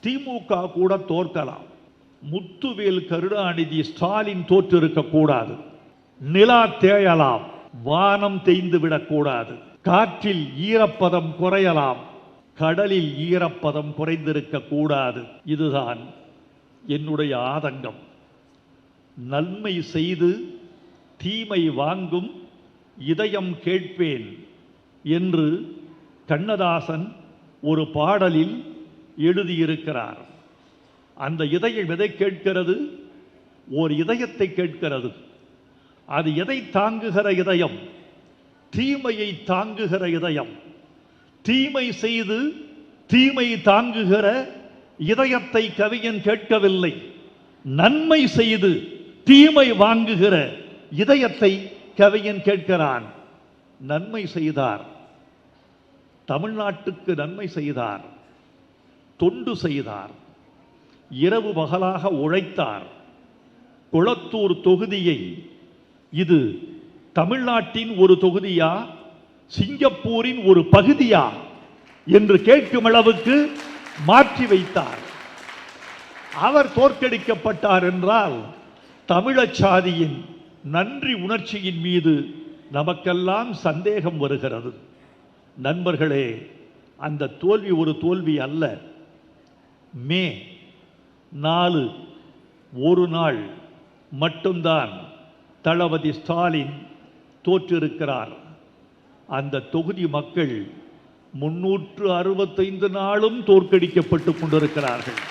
திமுக கூட தோற்கலாம். முத்துவேல் கருணாநிதி ஸ்டாலின் தோற்றிருக்க கூடாது. நிலா தேயலாம், வானம் தேய்ந்து விடக்கூடாது. காற்றில் ஈரப்பதம் குறையலாம், கடலில் ஈரப்பதம் குறைந்திருக்க கூடாது. இதுதான் என்னுடைய ஆதங்கம். நன்மை செய்து தீமை வாங்கும் இதயம் கேட்பேன் என்று கண்ணதாசன் ஒரு பாடலில் எழுதியிருக்கிறார். அந்த இதயம் எதை கேட்கிறது? ஓர் இதயத்தை கேட்கிறது. அது எதை தாங்குகிற இதயம்? தீமையை தாங்குகிற இதயம். தீமை செய்து தீமை தாங்குகிற இதயத்தை கவிஞன் கேட்கவில்லை. நன்மை செய்து தீமை வாங்குகிற இதயத்தை கவிஞன் கேட்கிறான். நன்மை செய்தார், தமிழ்நாட்டுக்கு நன்மை செய்தார், தொண்டு செய்தார், இரவு பகலாக உழைத்தார். குளத்தூர் தொகுதியை இது தமிழ்நாட்டின் ஒரு தொகுதியா, சிங்கப்பூரின் ஒரு பகுதியா என்று கேட்கும் அளவுக்கு மாற்றி வைத்தார். அவர் தோற்கடிக்கப்பட்டார் என்றால் தமிழச் சாதியின் நன்றி உணர்ச்சியின் மீது நமக்கெல்லாம் சந்தேகம் வருகிறது. நண்பர்களே, அந்த தோல்வி ஒரு தோல்வி அல்ல. மே 4 ஒரு நாள் மட்டும்தான் தளபதி ஸ்டாலின் தோற்றிருக்கிறார். அந்த தொகுதி மக்கள் 365 நாளும் தோற்கடிக்கப்பட்டு கொண்டிருக்கிறார்கள்.